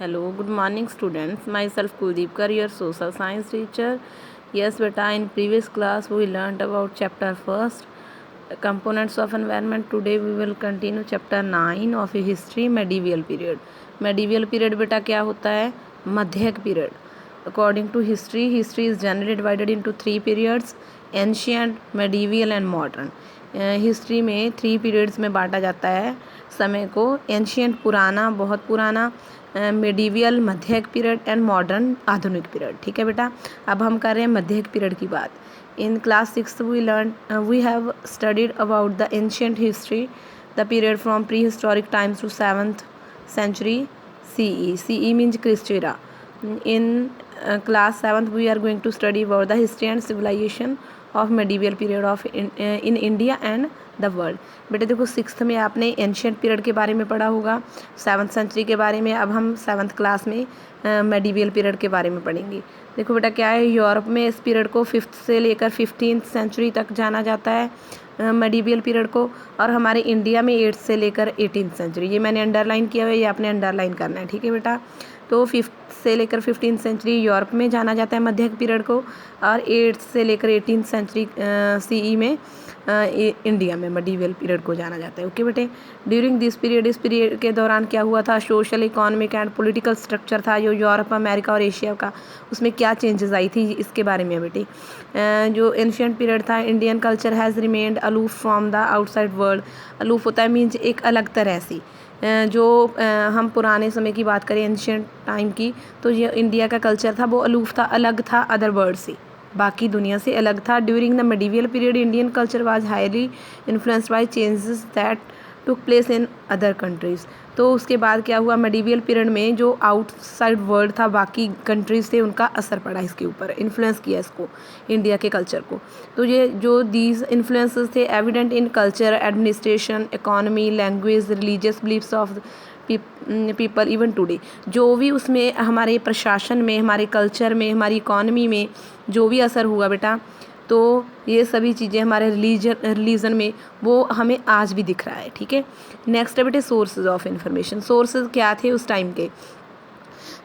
Hello, good morning students. Myself Kuldeep Kar, your social science teacher. Yes, beta, in previous class we learned about chapter first, components of environment. Today we will continue chapter 9 of history, medieval period. Medieval period beta क्या होता है? मध्ययुग period. According to history, history is generally divided into three periods: ancient, medieval and modern. History में 3 periods में बांटा जाता है समय को: एंशियंट पुराना, बहुत पुराना, मेडिवियल मध्ययुग पीरियड एंड मॉडर्न आधुनिक पीरियड। ठीक है बेटा, अब हम कर रहे हैं मध्ययुग पीरियड की बात। In class 6 we have studied about the ancient history, the period from pre historic times to 7th century CE. CE means Christ era. In class 7th we are going to study about the history and civilization of medieval period of in India and the world. बेटे देखो, 6th में आपने ancient period के बारे में पढ़ा होगा, 7th century के बारे में। अब हम 7th क्लास में मेडिवियल पीरियड के बारे में पढ़ेंगे। देखो बेटा, क्या है, यूरोप में इस पीरियड को 5th से लेकर 15th सेंचुरी तक जाना जाता है मेडिवियल पीरियड को, और हमारे इंडिया में 8th से लेकर 18th सेंचुरी। ये मैंने अंडरलाइन किया हुआ है, ये आपने अंडरलाइन करना है। ठीक है बेटा, तो 5th से लेकर 15th सेंचुरी यूरोप में जाना जाता है मध्ययुग पीरियड को, और 8th से लेकर 18th सेंचुरी CE में इंडिया में मेडिवियल पीरियड को जाना जाता है। ओके बेटे, ड्यूरिंग दिस पीरियड, इस पीरियड के दौरान क्या हुआ था, social, economic and political structure था जो यूरोप, अमेरिका और एशिया का, उसमें क्या चेंजेस आई थी, इसके बारे में बेटे। जो एंशियंट पीरियड था, Indian culture has remained aloof from the outside world. Aloof होता है मीन्स एक अलग तरह सी। जो हम पुराने समय की बात करें, एंशियंट टाइम की, तो ये इंडिया का कल्चर था वो अलूफ था, अलग था अदर वर्ल्ड से, बाकी दुनिया से अलग था। During the medieval period Indian culture was highly influenced by changes that took place in other countries. तो उसके बाद क्या हुआ, मेडिवियल पीरियड में जो आउटसाइड वर्ल्ड था, बाकी कंट्रीज थे, उनका असर पड़ा इसके ऊपर, इन्फ्लुएंस किया इसको, इंडिया के कल्चर को। तो ये जो दीज इन्फ्लुएंसेस थे evident in culture, administration, economy, language, religious beliefs of people even today. जो भी उसमें हमारे प्रशासन में, हमारे कल्चर में, हमारी इकोनॉमी में जो भी असर हुआ बेटा, तो ये सभी चीज़ें हमारे रिलीजन में वो हमें आज भी दिख रहा है। ठीक है, नेक्स्ट है बेटे सोर्सेज ऑफ इंफॉर्मेशन। सोर्सेज क्या थे उस टाइम के,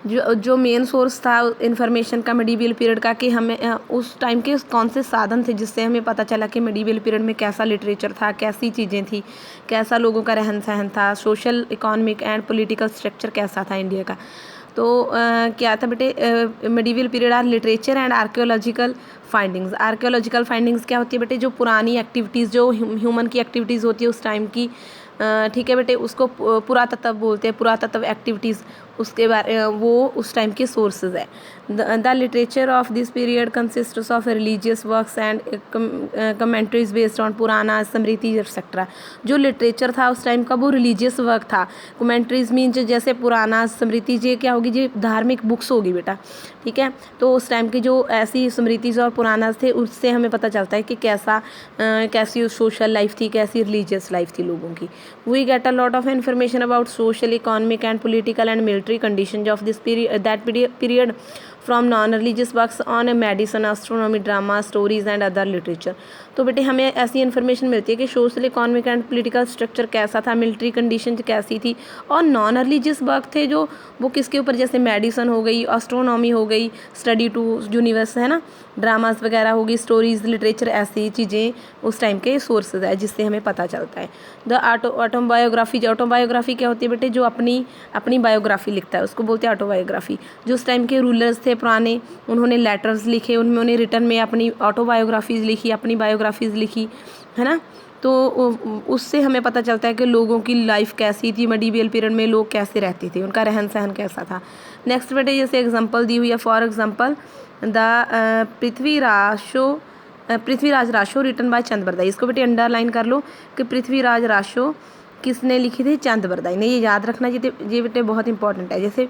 जो मेन सोर्स था इन्फॉर्मेशन का मेडिवियल पीरियड का, कि हमें उस टाइम के कौन से साधन थे जिससे हमें पता चला कि मेडिवियल पीरियड में कैसा लिटरेचर था, कैसी चीज़ें थी, कैसा लोगों का रहन सहन था, social, economic and political structure कैसा था इंडिया का। तो क्या था बेटे, medieval period are literature and archaeological findings. Archaeological findings क्या होती है बेटे, जो पुरानी एक्टिविटीज़, जो ह्यूमन की एक्टिविटीज़ होती है उस टाइम की, ठीक है बेटे, उसको पुरातत्व बोलते हैं, पुरातत्व एक्टिविटीज़, उसके बारे वो उस टाइम के सोर्सेज है। The literature of this period consists of religious works and commentaries based on पुराना, स्मृति एक्सेट्रा। जो लिटरेचर था उस टाइम का वो रिलीजियस वर्क था। कमेंट्रीज मीन्स जैसे पुराना, स्मृति ये क्या होगी, ये धार्मिक बुक्स होगी बेटा। ठीक है, तो उस टाइम की जो ऐसी स्मृतिज और पुराना थे, उससे हमें पता चलता है कि कैसी सोशल लाइफ थी, कैसी रिलीजियस लाइफ थी लोगों की। We get a lot of information about social, economic and political and military condition of this period from non religious works on medicine, astronomy, drama, stories and other literature. तो बेटे हमें ऐसी information मिलती है कि social, economic and political structure कैसा था, military condition कैसी थी, और नॉन रिलीजियस वर्क थे जो वो किसके ऊपर, जैसे मेडिसिन हो गई, एस्ट्रोनॉमी हो गई, स्टडी टू यूनिवर्स है ना, ड्रामास वगैरह होगी, स्टोरीज, लिटरेचर, ऐसी चीज़ें उस टाइम के सोर्सेज है जिससे हमें पता चलता है। The autobiography. ऑटोबायोग्राफी क्या होती है बेटे, जो अपनी बायोग्राफी लिखता है उसको बोलते हैं ऑटोबायोग्राफी। जो उस टाइम के रूलर्स थे पुराने, उन्होंने लेटर्स लिखे, उन्होंने रिटर्न में अपनी ऑटोबायोग्राफीज़ लिखी, अपनी बायोग्राफीज़ लिखी, है ना। तो उससे हमें पता चलता है कि लोगों की लाइफ कैसी थी, मेडिवियल पीरियड में लोग कैसे रहते थे, उनका रहन सहन कैसा था। नेक्स्ट बेटे जैसे एग्जांपल दी हुई है, for example the Prithviraj Raso written by Chand Bardai. इसको बेटे अंडरलाइन कर लो कि पृथ्वीराज राशो किसने लिखी थी, चंद बरदाई ने। ये याद रखना, ये बेटे बहुत इंपॉर्टेंट है। जैसे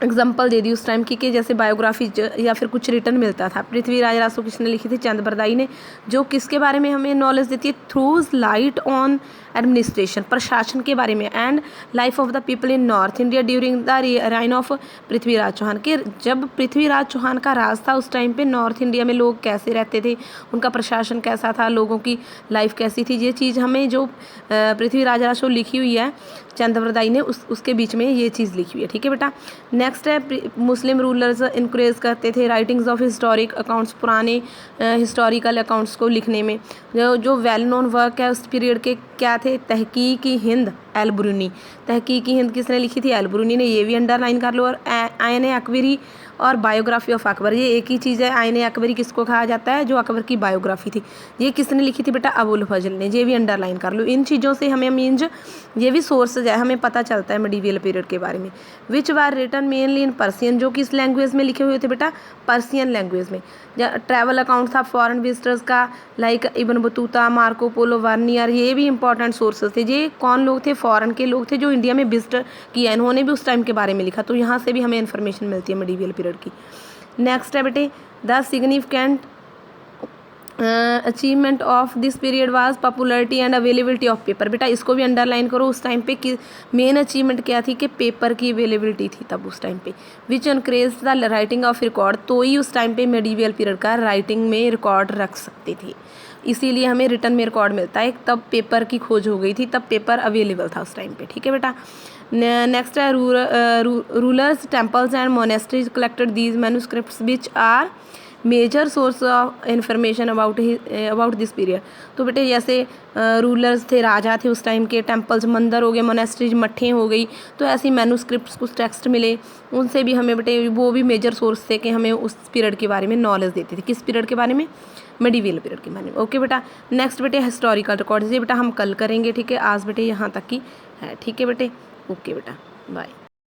एग्जाम्पल दे दी उस टाइम की, जैसे बायोग्राफी या फिर कुछ रिटर्न मिलता था, पृथ्वीराज रासो किसने लिखी थी, चंद बरदाई ने, जो किसके बारे में हमें नॉलेज देती है, थ्रोज लाइट ऑन एडमिनिस्ट्रेशन, प्रशासन के बारे में, and life of the people in north India during the reign of Prithviraj Chauhan. के जब पृथ्वीराज चौहान का राज था उस टाइम पे नॉर्थ इंडिया में लोग कैसे रहते थे, उनका प्रशासन कैसा था, लोगों की लाइफ कैसी थी, ये चीज़ हमें जो पृथ्वीराज रासो लिखी हुई है चंद्रवरदाई ने उसके बीच में ये चीज़ लिखी हुई है, ठीक है बेटा। नेक्स्ट है मुस्लिम रूलर्स इनक्रेज करते थे राइटिंग्स ऑफ हिस्टोरिक अकाउंट्स, पुराने हिस्टोरिकल अकाउंट्स को लिखने में। जो वेल नोन वर्क है उस पीरियड के क्या थे, तहकीकी हिंद एल ब्रूनी। तहकीकी हिंद किसने लिखी थी, एल ब्रूनी ने, ये भी अंडरलाइन कर लो। और आयन अकबरी और बायोग्राफी ऑफ अकबर, ये एक ही चीज़ है। आयन अकबरी किसको कहा जाता है, जो अकबर की बायोग्राफी थी, ये किसने लिखी थी बेटा, अबुल फजल ने, ये भी अंडरलाइन कर लो। इन चीज़ों से हमें मीन्स ये भी सोर्सेज है, हमें पता चलता है मिडीवियल पीरियड के बारे में। विच वार रिटन मेनली इन पर्सियन, जो किस लैंग्वेज में लिखे हुए थे बेटा, पर्सियन लैंग्वेज में। ट्रैवल अकाउंट था फॉरेन विजिटर्स का, like Ibn Battuta, Marco Polo, vernier, ये भी इंपॉर्टेंट सोर्सेज थे। ये कौन लोग थे, फॉरेन के लोग थे जो इंडिया में विजिट किया, इन्होंने भी उस टाइम के बारे में लिखा, तो यहाँ से भी हमें इन्फॉर्मेशन मिलती है मिडीवियल पीरियड की। नेक्स्ट है बेटे the significant achievement of this period was popularity and availability of paper. बेटा इसको भी अंडरलाइन करो, उस टाइम पे कि मेन अचीवमेंट क्या थी कि पेपर की अवेलेबिलिटी थी तब उस टाइम पे। Which encourage the writing of record, तो ही उस टाइम पे मेडिवियल पीरियड का राइटिंग में रिकॉर्ड रख सकते थे, इसीलिए हमें रिटर्न में रिकॉर्ड मिलता है। तब पेपर की खोज हो गई थी, तब पेपर अवेलेबल था उस टाइम पे, ठीक है बेटा। नेक्स्ट है rulers temples and monasteries collected these manuscripts which are major source of information about this period. तो बेटे जैसे रूलर्स थे, राजा थे उस टाइम के, टेम्पल्स मंदिर हो गए, मोनेस्ट्रीज मठें हो गई, तो ऐसी मैन्युस्क्रिप्ट्स कुछ टेक्स्ट मिले, उनसे भी हमें बेटे वो भी मेजर सोर्स थे कि हमें उस पीरियड के बारे में नॉलेज देते थे। किस पीरियड के बारे में, मिडीवियल पीरियड के बारे में। ओके बेटा। नेक्स्ट बेटे हिस्टोरिकल रिकॉर्ड्स, ये बेटा हम कल करेंगे, ठीक है। आज बेटे यहाँ तक की है, ठीक है बेटे। ओके बेटा, बाय।